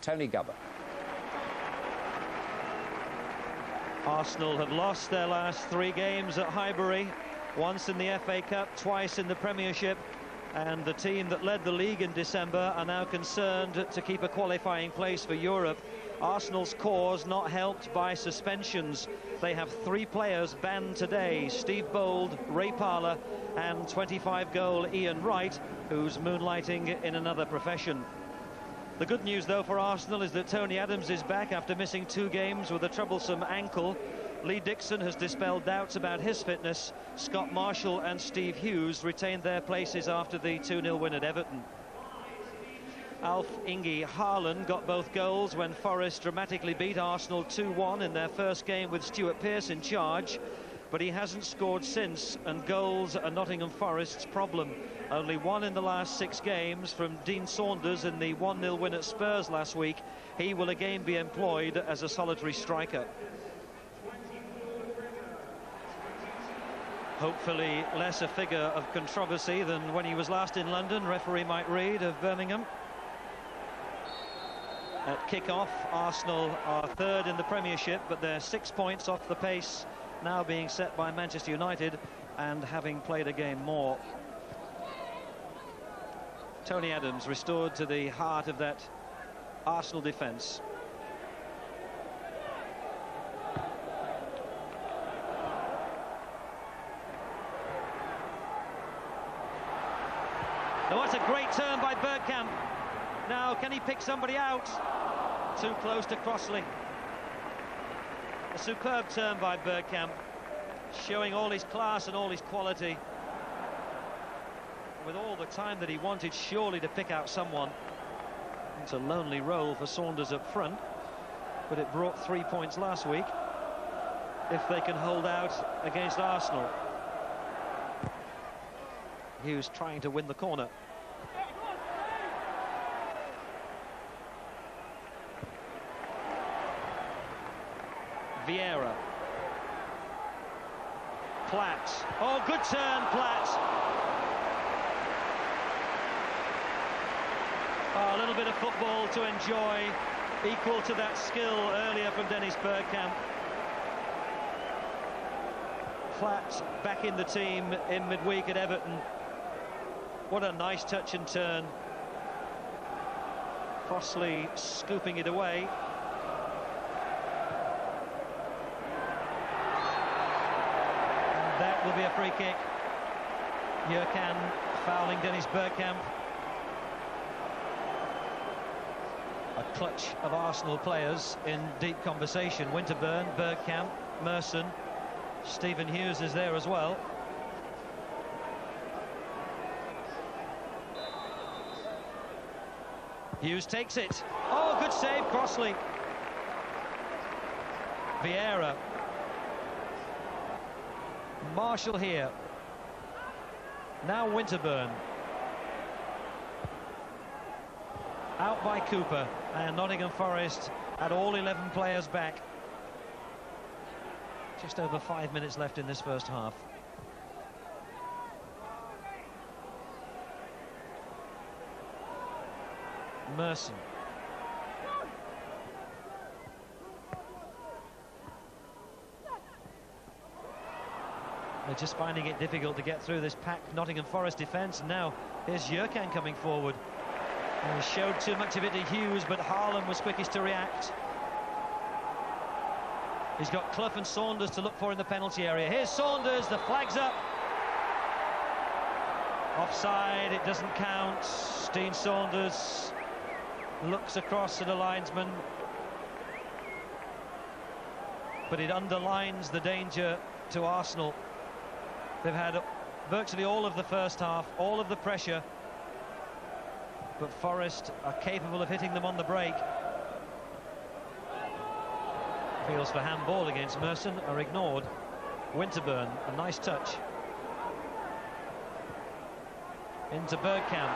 Tony Gubber. Arsenal have lost their last 3 games at Highbury, once in the FA Cup, twice in the Premiership, and the team that led the league in December are now concerned to keep a qualifying place for Europe. Arsenal's cause not helped by suspensions. They have 3 players banned today: Steve Bold, Ray Parlour and 25-goal Ian Wright, who's moonlighting in another profession. The good news, though, for Arsenal is that Tony Adams is back after missing 2 games with a troublesome ankle. Lee Dixon has dispelled doubts about his fitness. Scott Marshall and Steve Hughes retained their places after the 2-0 win at Everton. Alf Ingi Haaland got both goals when Forest dramatically beat Arsenal 2-1 in their first game with Stuart Pearce in charge, but he hasn't scored since, and goals are Nottingham Forest's problem. Only 1 in the last 6 games from Dean Saunders in the 1-0 win at Spurs last week. He will again be employed as a solitary striker. Hopefully less a figure of controversy than when he was last in London, referee Mike Reid of Birmingham. At kick-off, Arsenal are 3rd in the Premiership, but they're 6 points off the pace now being set by Manchester United, and having played a game more. Tony Adams restored to the heart of that Arsenal defence. Oh, what a great turn by Bergkamp. Now, can he pick somebody out? Too close to Crossley. A superb turn by Bergkamp, showing all his class and all his quality. With all the time that he wanted, surely, to pick out someone. It's a lonely role for Saunders up front, but it brought 3 points last week if they can hold out against Arsenal. Hughes trying to win the corner. Vieira. Platt. Oh, good turn, Platt. Oh, a little bit of football to enjoy, equal to that skill earlier from Dennis Bergkamp. Platt back in the team in midweek at Everton. What a nice touch and turn. Crossley scooping it away. And that will be a free kick. Jurkan fouling Dennis Bergkamp. A clutch of Arsenal players in deep conversation. Winterburn, Bergkamp, Merson. Stephen Hughes is there as well. Hughes takes it. Oh, good save, Crossley. Vieira. Marshall here. Now Winterburn. Out by Cooper, and Nottingham Forest had all 11 players back. Just over 5 minutes left in this first half. Merson. They're just finding it difficult to get through this packed Nottingham Forest defence. And now here's Jurkan coming forward. And he showed too much of it to Hughes, but Haaland was quickest to react. He's got Clough and Saunders to look for in the penalty area. Here's Saunders, the flag's up. Offside, it doesn't count. Dean Saunders looks across at a linesman, but it underlines the danger to Arsenal. They've had virtually all of the first half, all of the pressure, but Forest are capable of hitting them on the break. Feels for handball against Merson are ignored. Winterburn, a nice touch. Into Bergkamp.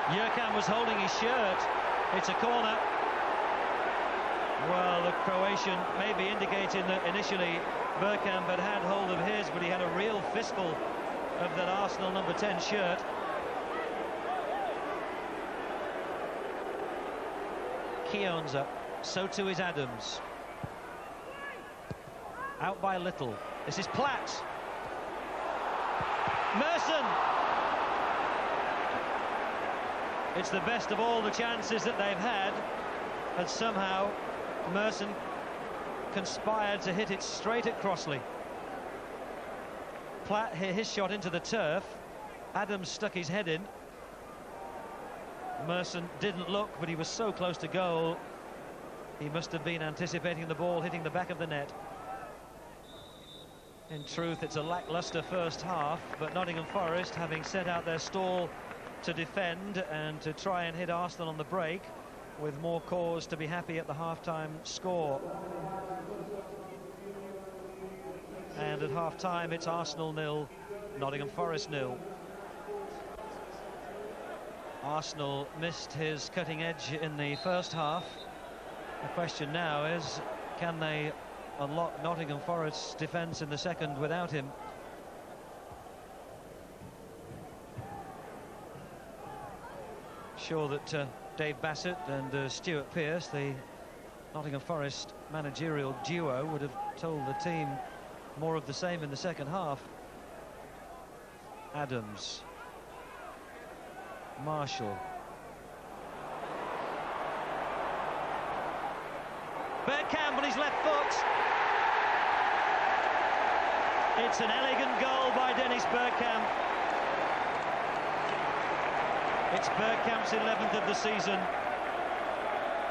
Jurkan was holding his shirt. It's a corner. Well, the Croatian may be indicating that initially Bergkamp had hold of his, but he had a real fistful of that Arsenal number 10 shirt. Keown's up, so too is Adams. Out by little. This is Platt. Merson! It's the best of all the chances that they've had, and somehow Merson conspired to hit it straight at Crossley. Platt hit his shot into the turf. Adams stuck his head in. Merson didn't look, but he was so close to goal. He must have been anticipating the ball hitting the back of the net. In truth, it's a lacklustre first half, but Nottingham Forest, having set out their stall to defend and to try and hit Arsenal on the break, with more cause to be happy at the half-time score. And at half-time, it's Arsenal 0, Nottingham Forest 0. Arsenal missed his cutting edge in the first half. The question now is, can they unlock Nottingham Forest's defence in the second without him? Sure that Dave Bassett and Stuart Pearce, the Nottingham Forest managerial duo, would have told the team more of the same in the second half. Adams. Marshall. Bergkamp on his left foot. It's an elegant goal by Dennis Bergkamp. It's Bergkamp's 11th of the season,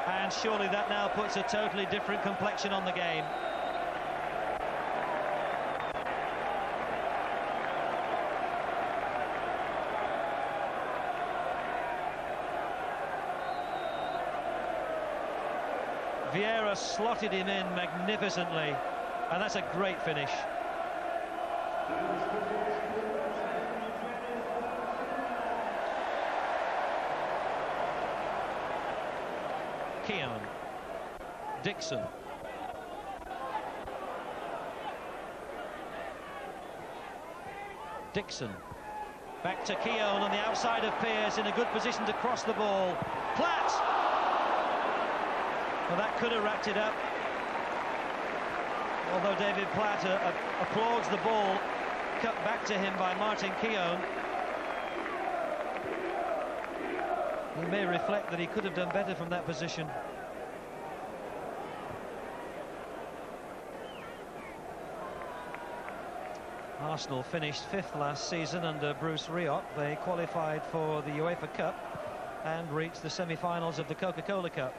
and surely that now puts a totally different complexion on the game. Vieira slotted him in magnificently, and that's a great finish. Keown. Dixon. Dixon. Back to Keown on the outside of Pearce, in a good position to cross the ball. Platt! Well, that could have racked it up. Although David Platt applauds the ball cut back to him by Martin Keown. He may reflect that he could have done better from that position. Arsenal finished 5th last season under Bruce Rioch. They qualified for the UEFA Cup and reached the semi-finals of the Coca-Cola Cup.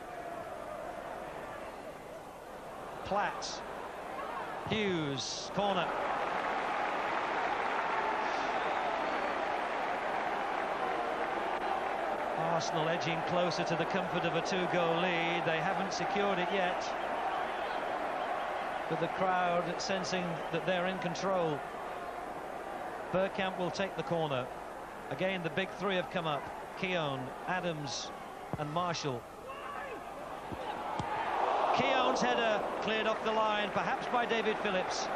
Platt. Hughes. Corner. Arsenal edging closer to the comfort of a 2-goal lead. They haven't secured it yet, but the crowd sensing that they're in control. Bergkamp will take the corner. Again, the big three have come up. Keown, Adams and Marshall. Keown's header cleared off the line, perhaps by David Phillips.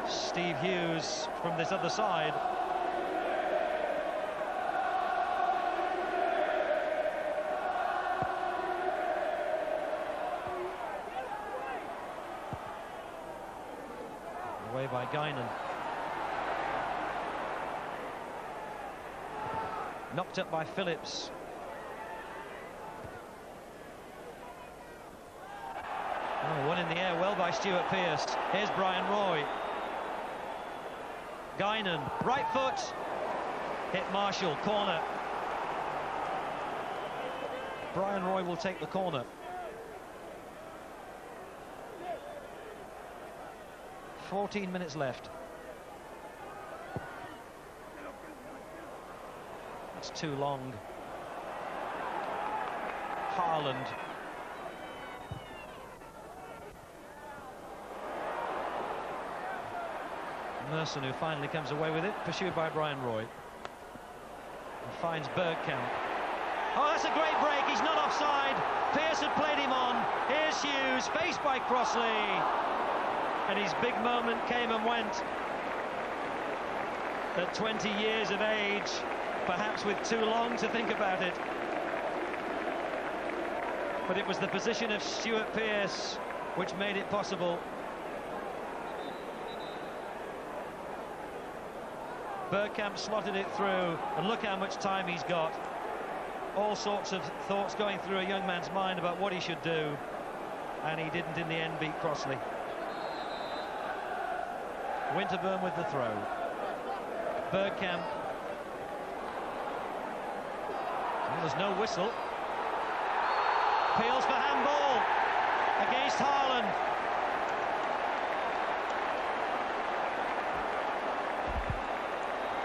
Steve Hughes from this other side. Away by Guinan. Knocked up by Phillips. Oh, one in the air, well by Stuart Pearce. Here's Brian Roy. Guinan, right foot, hit Marshall, corner. Brian Roy will take the corner. "14 minutes left. That's too long. Haaland. Merson, who finally comes away with it, pursued by Brian Roy. And finds Bergkamp. Oh, that's a great break. He's not offside. Pearce had played him on. Here's Hughes, faced by Crossley. And his big moment came and went. At 20 years of age, perhaps with too long to think about it. But it was the position of Stuart Pearce which made it possible. Bergkamp slotted it through, and look how much time he's got. All sorts of thoughts going through a young man's mind about what he should do, and he didn't in the end beat Crossley. Winterburn with the throw. Bergkamp. Well, there's no whistle. Appeals for handball against Haaland.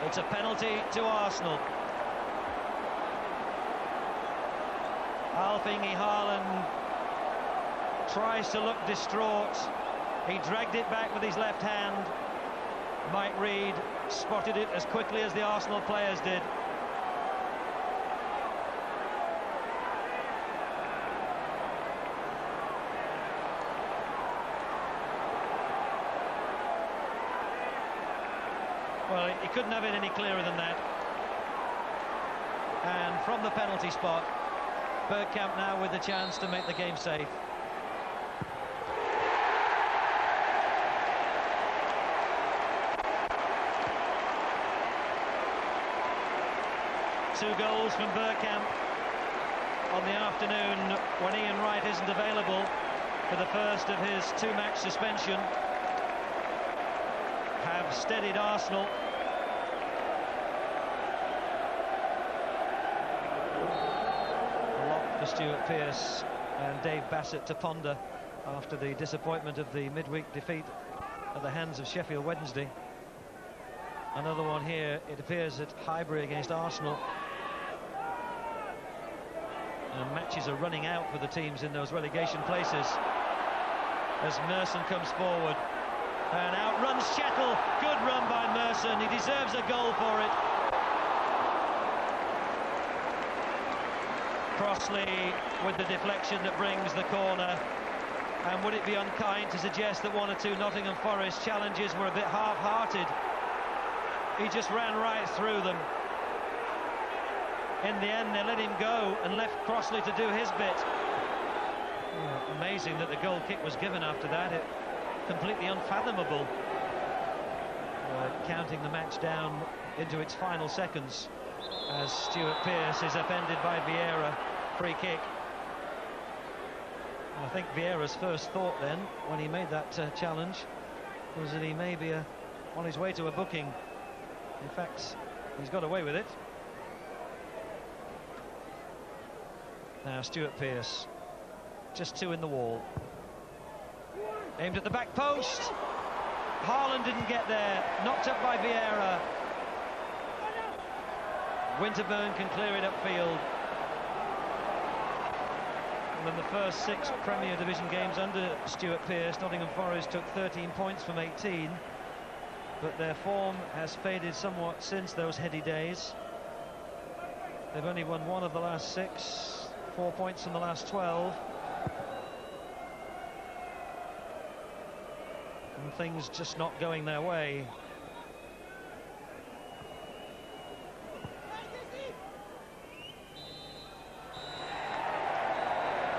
It's a penalty to Arsenal. Alf-Inge Haaland tries to look distraught. He dragged it back with his left hand. Mike Reid spotted it as quickly as the Arsenal players did. Well, he couldn't have it any clearer than that. And from the penalty spot, Bergkamp now with the chance to make the game safe. Two goals from Bergkamp on the afternoon when Ian Wright isn't available for the first of his two-match suspension have steadied Arsenal. A lot for Stuart Pearce and Dave Bassett to ponder after the disappointment of the midweek defeat at the hands of Sheffield Wednesday. Another one here, it appears, at Highbury against Arsenal. And matches are running out for the teams in those relegation places as Merson comes forward and outruns Shettle. Good run by Merson, he deserves a goal for it. Crossley with the deflection that brings the corner. And would it be unkind to suggest that one or two Nottingham Forest challenges were a bit half-hearted? He just ran right through them. In the end, they let him go and left Crossley to do his bit. Oh, amazing that the goal kick was given after that. Completely unfathomable. Counting the match down into its final seconds as Stuart Pearce is upended by Vieira. Free kick. I think Vieira's first thought then, when he made that challenge, was that he may be on his way to a booking. In fact, he's got away with it. Now Stuart Pearce, just two in the wall. Aimed at the back post. Haaland didn't get there, knocked up by Vieira. Winterburn can clear it upfield. And in the first 6 Premier Division games under Stuart Pearce, Nottingham Forest took 13 points from 18. But their form has faded somewhat since those heady days. They've only won 1 of the last 6, 4 points from the last 12. And things just not going their way.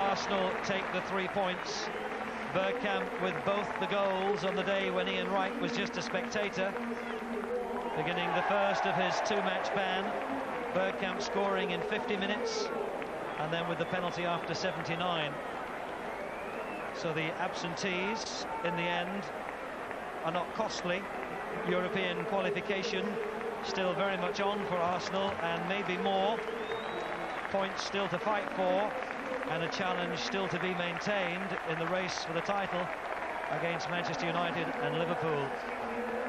Arsenal take the 3 points. Bergkamp with both the goals on the day when Ian Wright was just a spectator, beginning the first of his two-match ban. Bergkamp scoring in 50 minutes and then with the penalty after 79. So the absentees in the end are not costly. European qualification still very much on for Arsenal, and maybe more. Points still to fight for, and a challenge still to be maintained in the race for the title against Manchester United and Liverpool.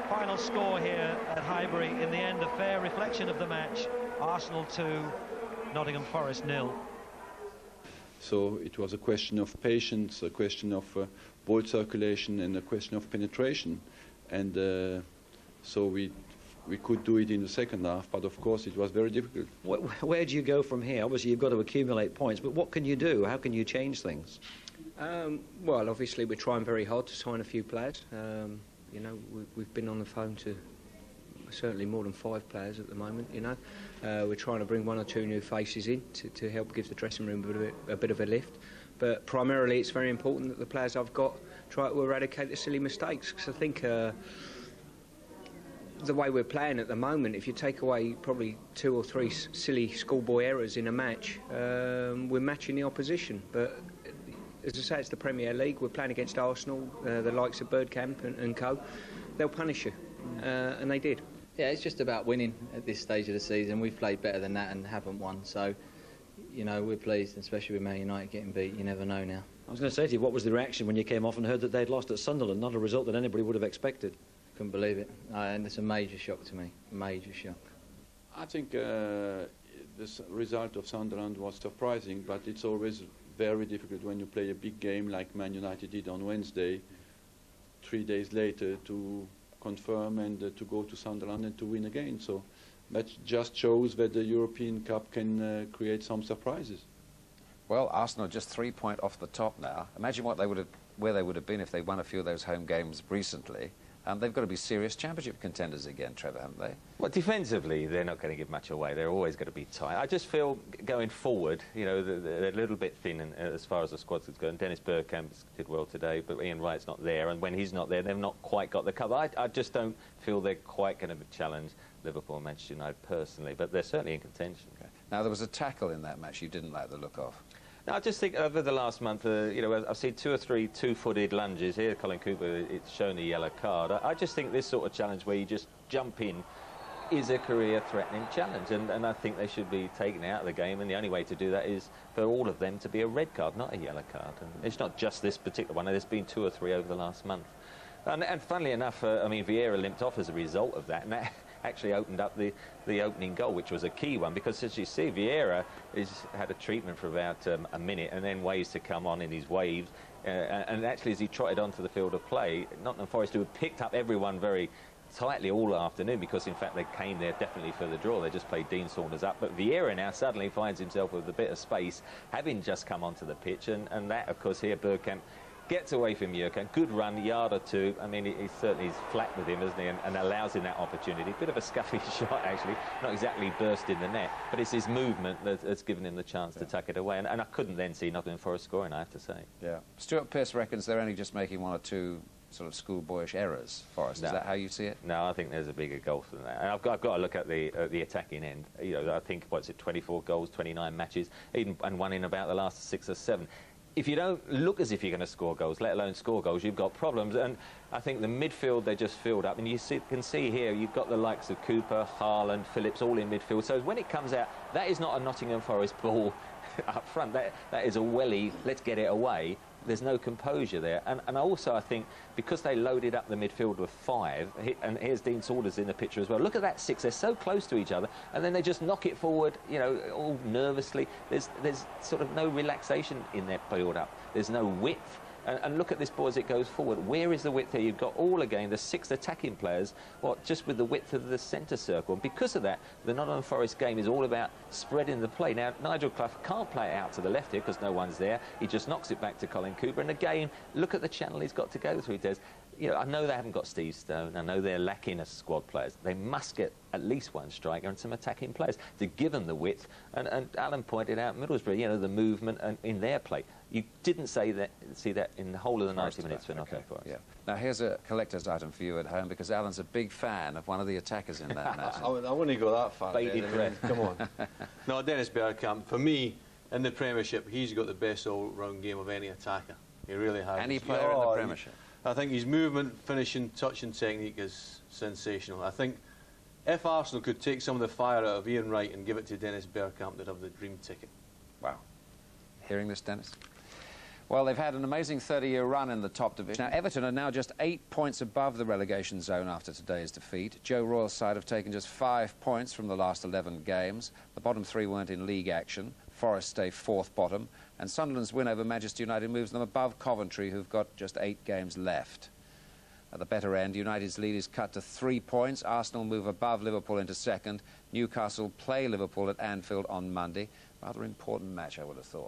Final score here at Highbury, in the end a fair reflection of the match. Arsenal 2, Nottingham Forest 0. So it was a question of patience, a question of ball circulation, and a question of penetration. And so we could do it in the second half, but of course it was very difficult. Where do you go from here? Obviously you've got to accumulate points, but what can you do? How can you change things? Well, obviously we're trying very hard to sign a few players. You know, we've been on the phone to certainly more than 5 players at the moment, you know. We're trying to bring 1 or 2 new faces in to help give the dressing room a bit of a lift. But primarily it's very important that the players I've got try to eradicate the silly mistakes, because I think the way we're playing at the moment, if you take away probably 2 or 3 silly schoolboy errors in a match, we're matching the opposition. But as I say, it's the Premier League. We're playing against Arsenal, the likes of Bergkamp and co. They'll punish you, and they did. Yeah, it's just about winning at this stage of the season. We've played better than that and haven't won, so you know, we're pleased, especially with Man United getting beat. You never know now. I was going to say to you, what was the reaction when you came off and heard that they'd lost at Sunderland? Not a result that anybody would have expected. Couldn't believe it, and it's a major shock to me. Major shock. I think this result of Sunderland was surprising, but it's always very difficult when you play a big game like Man United did on Wednesday, 3 days later to confirm and to go to Sunderland and to win again. So that just shows that the European Cup can create some surprises. Well, Arsenal are just 3 points off the top now. Imagine where they would have been if they won a few of those home games recently. They've got to be serious championship contenders again, Trevor, haven't they? Well, defensively, they're not going to give much away. They're always going to be tight. I just feel going forward, you know, they're a little bit thin as far as the squad's concerned. Dennis Bergkamp did well today, but Ian Wright's not there. And when he's not there, they've not quite got the cover. I just don't feel they're quite going to challenge Liverpool and Manchester United personally, but they're certainly in contention. Okay. Now, there was a tackle in that match you didn't like the look of. No, I just think over the last month, you know, I've seen 2 or 3 two-footed lunges. Here, Colin Cooper, it's shown a yellow card. I just think this sort of challenge where you just jump in is a career-threatening challenge, and I think they should be taken out of the game, and the only way to do that is for all of them to be a red card, not a yellow card. And it's not just this particular one. There's been 2 or 3 over the last month. And funnily enough, I mean, Vieira limped off as a result of that, and that actually opened up the opening goal, which was a key one, because as you see, Vieira had a treatment for about a minute, and then waves to come on in his waves, and actually as he trotted onto the field of play, Nottingham Forest, who had picked up everyone very tightly all afternoon, because in fact they came there definitely for the draw. They just played Dean Saunders up, but Vieira now suddenly finds himself with a bit of space, having just come onto the pitch, and that, of course, here Bergkamp gets away from Jurgen, good run, yard or 2. I mean, he certainly is flat with him, isn't he, and allows him that opportunity. Bit of a scuffy shot, actually, not exactly burst in the net, but it's his movement that's given him the chance to tuck it away, and I couldn't then see Nottingham Forest scoring, I have to say. Yeah. Stuart Pearce reckons they're only just making 1 or 2 sort of schoolboyish errors, Forest. No. Is that how you see it? No, I think there's a bigger goal than that. And I've got to look at the attacking end. You know, I think, what's it, 24 goals, 29 matches, and one in about the last 6 or 7. If you don't look as if you're going to score goals, let alone score goals, you've got problems. And I think the midfield, they just filled up. And you can see here, you've got the likes of Cooper, Haaland, Phillips, all in midfield. So when it comes out, that is not a Nottingham Forest ball up front. That is a welly, let's get it away. There's no composure there. And also, I think, because they loaded up the midfield with 5, and here's Dean Saunders in the picture as well. Look at that 6. They're so close to each other, and then they just knock it forward, you know, all nervously. There's sort of no relaxation in their build-up. There's no width. And look at this ball as it goes forward. Where is the width here? You've got all again the 6 attacking players, just with the width of the centre circle. And because of that, the Nottingham Forest game is all about spreading the play. Now, Nigel Clough can't play it out to the left here because no one's there. He just knocks it back to Colin Cooper. And again, look at the channel he's got to go through, Des. You know, I know they haven't got Steve Stone. I know they're lacking as squad players. They must get at least 1 striker and some attacking players to give them the width. And Alan pointed out Middlesbrough, you know, the movement and in their play. You didn't see that in the whole of the 90 minutes for Nottingham Forest. Yeah. Now, here's a collector's item for you at home, because Alan's a big fan of one of the attackers in that match. I wouldn't go that far. Bated breath. Come on. No, Dennis Bergkamp, for me, in the Premiership, he's got the best all-round game of any attacker. He really has. Any player in the Premiership? I think his movement, finishing, touching technique is sensational. I think if Arsenal could take some of the fire out of Ian Wright and give it to Dennis Bergkamp, they'd have the dream ticket. Wow. Hearing this, Dennis? Well, they've had an amazing 30-year run in the top division. Now, Everton are now just 8 points above the relegation zone after today's defeat. Joe Royal's side have taken just 5 points from the last 11 games. The bottom 3 weren't in league action. Forest stay 4th bottom. And Sunderland's win over Manchester United moves them above Coventry, who've got just 8 games left. At the better end, United's lead is cut to 3 points. Arsenal move above Liverpool into 2nd. Newcastle play Liverpool at Anfield on Monday. Rather important match, I would have thought.